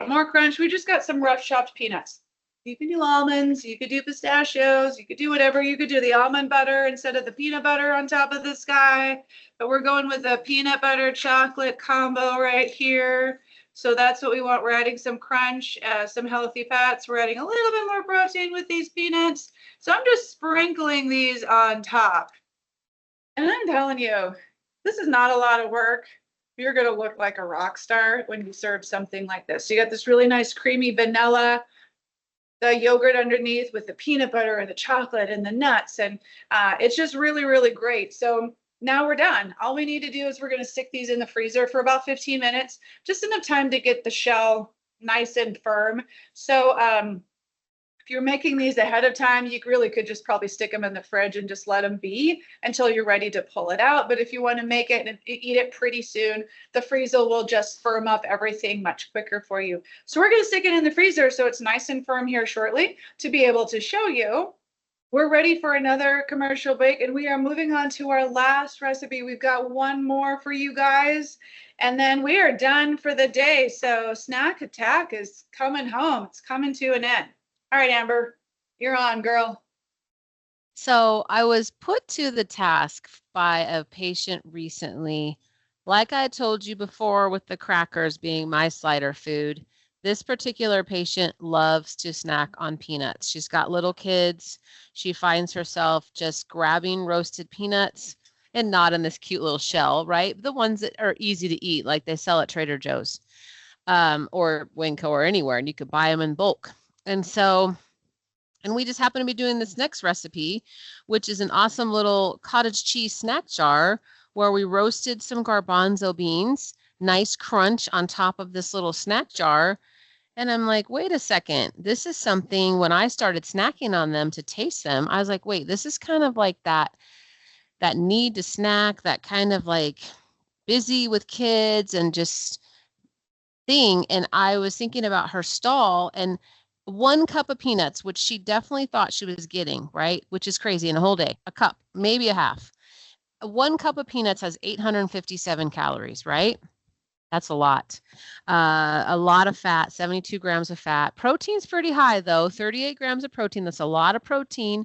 Speaker 1: more crunch, we just got some rough chopped peanuts. You can do almonds, you could do pistachios, you could do whatever. You could do the almond butter instead of the peanut butter on top of this guy. But we're going with a peanut butter chocolate combo right here. So that's what we want. We're adding some crunch, some healthy fats. We're adding a little bit more protein with these peanuts. So I'm just sprinkling these on top. And I'm telling you, this is not a lot of work. You're going to look like a rock star when you serve something like this. So you got this really nice creamy vanilla, the yogurt underneath with the peanut butter and the chocolate and the nuts. And it's just really, really great. So now we're done. All we need to do is we're going to stick these in the freezer for about 15 minutes, just enough time to get the shell nice and firm. So if you're making these ahead of time, you really could just probably stick them in the fridge and just let them be until you're ready to pull it out. But if you want to make it and eat it pretty soon, the freezer will just firm up everything much quicker for you. So we're going to stick it in the freezer so it's nice and firm here shortly to be able to show you. We're ready for another commercial break, and we are moving on to our last recipe. We've got one more for you guys, and then we are done for the day. So Snack Attack is coming home. It's coming to an end. All right, Amber, you're on, girl.
Speaker 3: So I was put to the task by a patient recently. Like I told you before with the crackers being my slider food, this particular patient loves to snack on peanuts. She's got little kids. She finds herself just grabbing roasted peanuts, and not in this cute little shell, right? The ones that are easy to eat, like they sell at Trader Joe's or Winco or anywhere, and you could buy them in bulk. And we just happen to be doing this next recipe, which is an awesome little cottage cheese snack jar where we roasted some garbanzo beans, nice crunch on top of this little snack jar. And I'm like, wait a second, this is something when I started snacking on them to taste them, I was like, wait, this is kind of like that need to snack, that kind of like busy with kids and just thing. And I was thinking about her stall and 1 cup of peanuts, which she definitely thought she was getting, right? Which is crazy in a whole day, a cup, maybe a half. 1 cup of peanuts has 857 calories, right? That's a lot of fat, 72 grams of fat. Protein's pretty high though, 38 grams of protein. That's a lot of protein.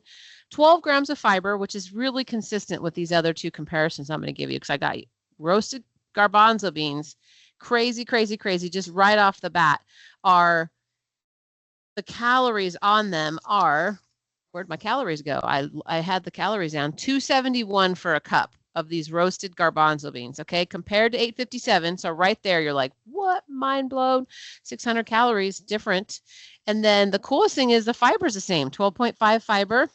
Speaker 3: 12 grams of fiber, which is really consistent with these other 2 comparisons I'm going to give you because I got roasted garbanzo beans. Crazy, crazy, crazy. Just right off the bat are the calories on them are, where'd my calories go? I had the calories down, 271 for a cup of these roasted garbanzo beans, okay, compared to 857. So right there, you're like, what? Mind blown. 600 calories different. And then the coolest thing is the fiber's the same, 12.5 fiber.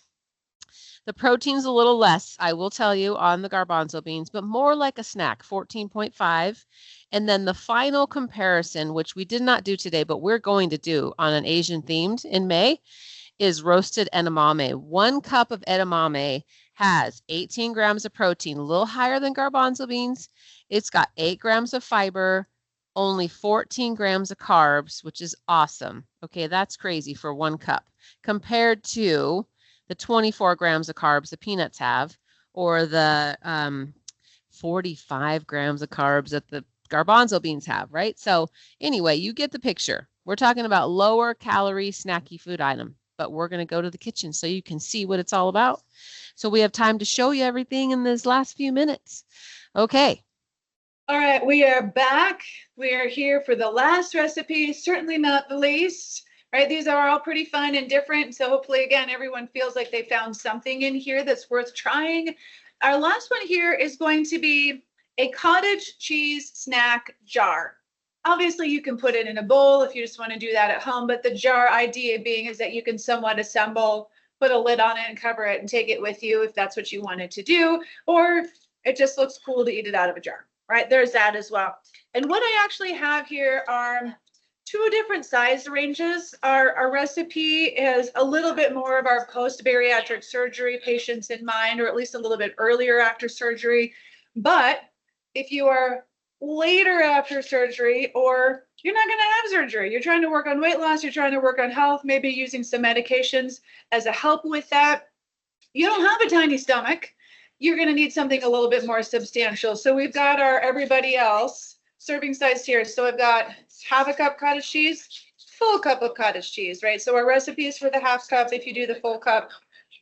Speaker 3: The protein's a little less, I will tell you, on the garbanzo beans, but more like a snack, 14.5. And then the final comparison, which we did not do today, but we're going to do on an Asian themed in May, is roasted edamame. 1 cup of edamame has 18 grams of protein, a little higher than garbanzo beans. It's got 8 grams of fiber, only 14 grams of carbs, which is awesome. Okay, that's crazy for 1 cup compared to the 24 grams of carbs the peanuts have, or the 45 grams of carbs that the garbanzo beans have, right? So anyway, you get the picture. We're talking about lower calorie snacky food item, but we're going to go to the kitchen so you can see what it's all about. So we have time to show you everything in this last few minutes. Okay.
Speaker 1: All right, we are back. We are here for the last recipe, certainly not the least, right? These are all pretty fun and different. So hopefully, again, everyone feels like they found something in here that's worth trying. Our last one here is going to be a cottage cheese snack jar. Obviously, you can put it in a bowl if you just want to do that at home, but the jar idea being is that you can somewhat assemble, put a lid on it and cover it and take it with you if that's what you wanted to do, or it just looks cool to eat it out of a jar. Right, there's that as well. And what I actually have here are two different size ranges. Our recipe is a little bit more of our post-bariatric surgery patients in mind, or at least a little bit earlier after surgery. But if you are later after surgery, or you're not going to have surgery, you're trying to work on weight loss, you're trying to work on health, maybe using some medications as a help with that, you don't have a tiny stomach, you're going to need something a little bit more substantial. So we've got our everybody else serving size here. So I've got half a cup cottage cheese, full cup of cottage cheese, right? So our recipe is for the half cup. If you do the full cup,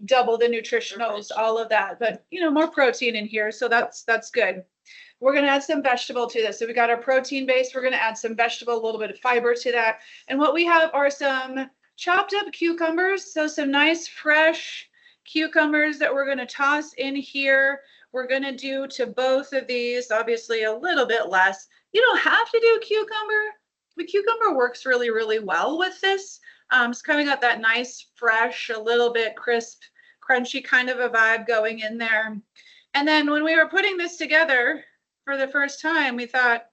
Speaker 1: double the nutritionals, all of that. But, you know, more protein in here. So that's good. We're going to add some vegetable to this. So we got our protein base. We're going to add some vegetable, a little bit of fiber to that. And what we have are some chopped up cucumbers. So some nice fresh cucumbers that we're going to toss in here. We're going to do to both of these, obviously a little bit less. You don't have to do cucumber. The cucumber works really, really well with this. It's kind of got that nice, fresh, a little bit crisp, crunchy kind of a vibe going in there. And then when we were putting this together for the first time, we thought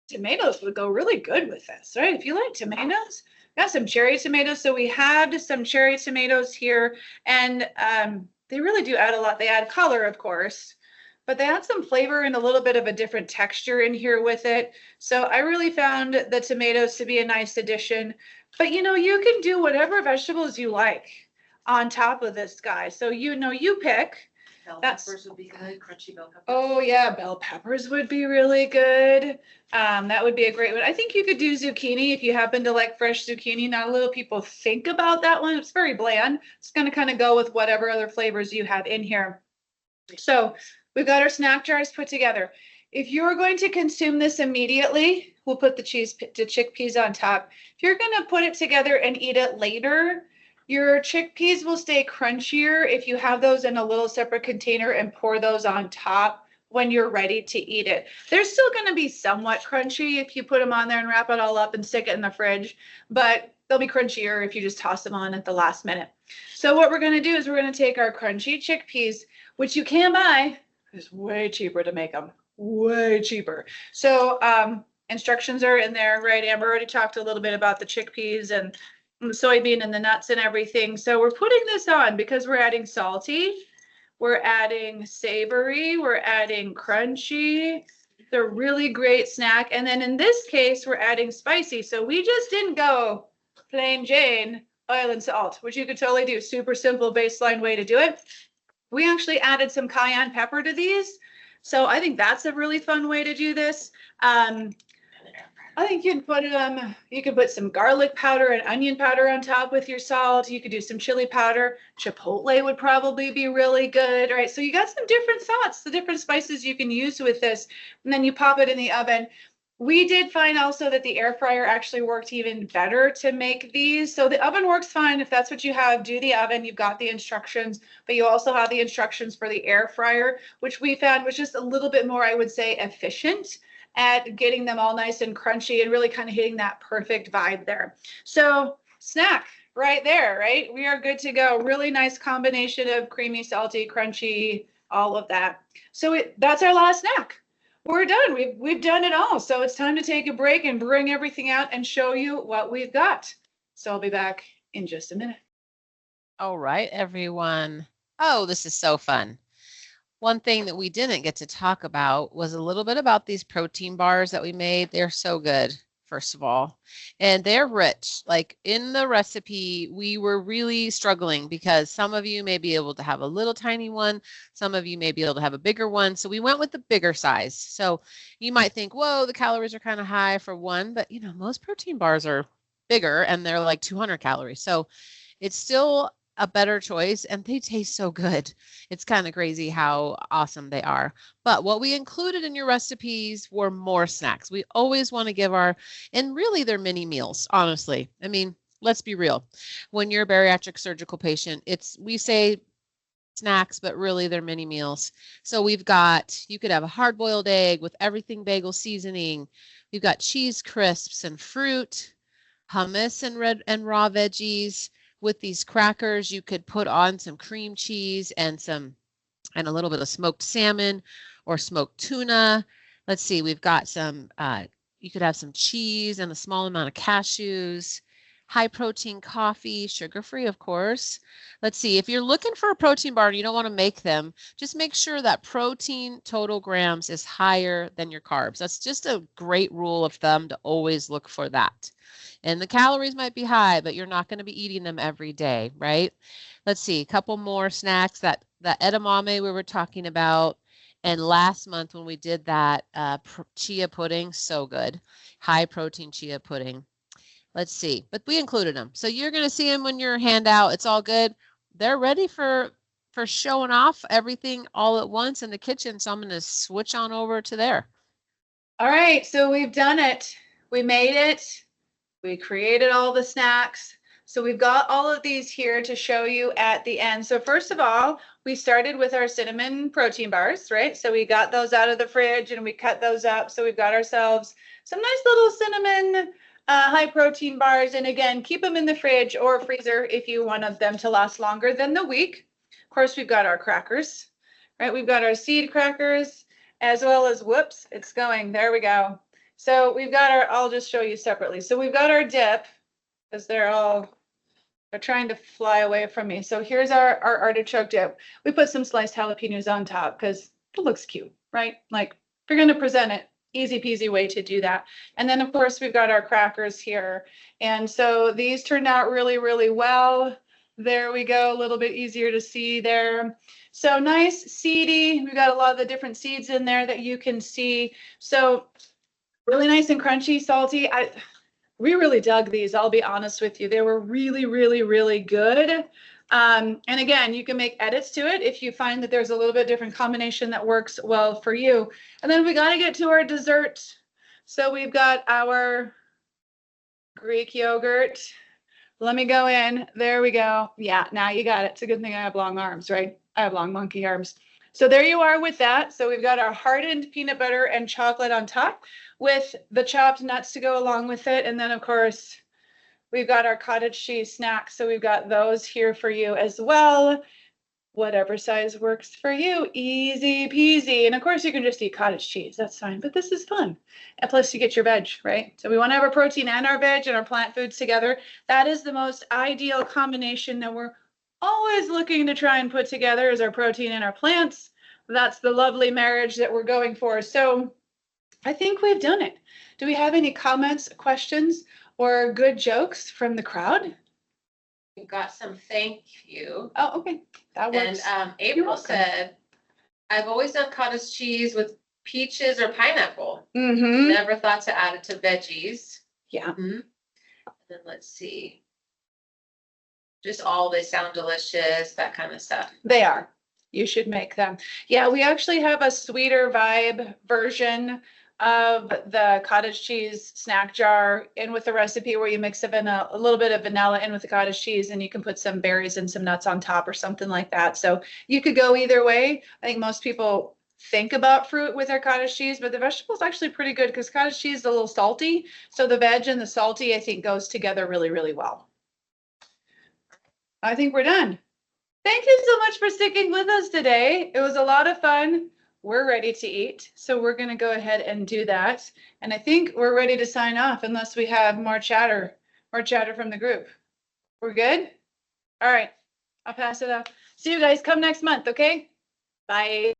Speaker 1: tomatoes would go really good with this, right? If you like tomatoes, got some cherry tomatoes. So we had some cherry tomatoes here, and they really do add a lot. They add color, of course, but they add some flavor and a little bit of a different texture in here with it. So I really found the tomatoes to be a nice addition. But you know, you can do whatever vegetables you like on top of this guy. So you know, you pick.
Speaker 2: Bell
Speaker 1: That's-
Speaker 2: peppers would be good, crunchy bell peppers.
Speaker 1: Oh yeah, bell peppers would be really good. That would be a great one. I think you could do zucchini if you happen to like fresh zucchini. Not a little people think about that one. It's very bland. It's going to kind of go with whatever other flavors you have in here. So we've got our snack jars put together. If you're going to consume this immediately, we'll put the chickpeas on top. If you're going to put it together and eat it later, your chickpeas will stay crunchier if you have those in a little separate container and pour those on top when you're ready to eat it. They're still going to be somewhat crunchy if you put them on there and wrap it all up and stick it in the fridge, but they'll be crunchier if you just toss them on at the last minute. So what we're going to do is we're going to take our crunchy chickpeas, which you can buy. It's way cheaper to make them, way cheaper. So instructions are in there, right? Amber already talked a little bit about the chickpeas and the soybean and the nuts and everything. So we're putting this on because we're adding salty, we're adding savory, we're adding crunchy. They're really great snack. And then in this case, we're adding spicy. So we just didn't go plain Jane, oil and salt, which you could totally do. Super simple baseline way to do it. We actually added some cayenne pepper to these. So I think that's a really fun way to do this. I think you can put some garlic powder and onion powder on top with your salt. You could do some chili powder. Chipotle would probably be really good, right? So you got some different thoughts, the different spices you can use with this, and then you pop it in the oven. We did find also that the air fryer actually worked even better to make these. So the oven works fine. If that's what you have, do the oven. You've got the instructions, but you also have the instructions for the air fryer, which we found was just a little bit more, I would say, efficient at getting them all nice and crunchy and really kind of hitting that perfect vibe there. So snack right there, right? We are good to go. Really nice combination of creamy, salty, crunchy, all of that. So that's our last snack. We're done. We've done it all. So it's time to take a break and bring everything out and show you what we've got. So I'll be back in just a minute.
Speaker 3: All right, everyone. Oh, this is so fun. One thing that we didn't get to talk about was a little bit about these protein bars that we made. They're so good first of all, and they're rich. Like in the recipe, we were really struggling because some of you may be able to have a little tiny one, some of you may be able to have a bigger one. So we went with the bigger size. So you might think, whoa, the calories are kind of high for one, but you know, most protein bars are bigger and they're like 200 calories. So it's still a better choice and they taste so good. It's kind of crazy how awesome they are. But what we included in your recipes were more snacks. We always want to give and really they're mini meals, honestly. I mean, let's be real. When you're a bariatric surgical patient, we say snacks, but really they're mini meals. So you could have a hard-boiled egg with everything bagel seasoning. We've got cheese crisps and fruit, hummus and raw veggies. With these crackers, you could put on some cream cheese and a little bit of smoked salmon or smoked tuna. Let's see, we've got you could have some cheese and a small amount of cashews, high protein coffee, sugar-free, of course. Let's see, if you're looking for a protein bar and you don't want to make them, just make sure that protein total grams is higher than your carbs. That's just a great rule of thumb to always look for that. And the calories might be high, but you're not going to be eating them every day, right? Let's see, a couple more snacks. That edamame we were talking about. And last month when we did that chia pudding, so good. High protein chia pudding. Let's see, but we included them. So you're going to see them when your handout. It's all good. They're ready for showing off everything all at once in the kitchen. So I'm going to switch on over to there.
Speaker 1: All right, so we've done it. We made it. We created all the snacks. So we've got all of these here to show you at the end. So first of all, we started with our cinnamon protein bars, right? So we got those out of the fridge and we cut those up. So we've got ourselves some nice little cinnamon high protein bars. And again, keep them in the fridge or freezer if you want them to last longer than the week. Of course, we've got our crackers, right? We've got our seed crackers as well as, whoops, it's going, there we go. So we've got I'll just show you separately. So we've got our dip, because they're trying to fly away from me. So here's our artichoke dip. We put some sliced jalapenos on top because it looks cute, right? Like if you're going to present it, easy peasy way to do that. And then of course we've got our crackers here. And so these turned out really, really well. There we go, a little bit easier to see there. So nice seedy. We've got a lot of the different seeds in there that you can see. So really nice and crunchy, salty. We really dug these, I'll be honest with you. They were really, really, really good. And again, you can make edits to it if you find that there's a little bit different combination that works well for you. And then we got to get to our dessert. So we've got our Greek yogurt. Let me go in. There we go. Yeah, now you got it. It's a good thing I have long arms, right? I have long monkey arms. So there you are with that. So we've got our hardened peanut butter and chocolate on top with the chopped nuts to go along with it. And then of course, we've got our cottage cheese snacks. So we've got those here for you as well. Whatever size works for you, easy peasy. And of course you can just eat cottage cheese, that's fine, but this is fun. And plus you get your veg, right? So we want to have our protein and our veg and our plant foods together. That is the most ideal combination that we're always looking to try and put together is our protein and our plants. That's the lovely marriage that we're going for. So I think we've done it. Do we have any comments, questions, or good jokes from the crowd?
Speaker 2: We've got some thank you.
Speaker 1: Oh, okay. That works.
Speaker 2: And April said, I've always done cottage cheese with peaches or pineapple.
Speaker 1: Mm-hmm.
Speaker 2: Never thought to add it to veggies.
Speaker 1: Yeah.
Speaker 2: Mm-hmm. And then let's see. Just they sound delicious, that kind of stuff.
Speaker 1: They are. You should make them. Yeah, we actually have a sweeter vibe version of the cottage cheese snack jar in with the recipe where you mix a little bit of vanilla in with the cottage cheese and you can put some berries and some nuts on top or something like that. So you could go either way. I think most people think about fruit with their cottage cheese, but the vegetable is actually pretty good because cottage cheese is a little salty. So the veg and the salty, I think, goes together really, really well. I think we're done. Thank you so much for sticking with us today. It was a lot of fun. We're ready to eat, so we're going to go ahead and do that. And I think we're ready to sign off unless we have more chatter from the group. We're good? All right, I'll pass it off. See you guys. Come next month, okay? Bye.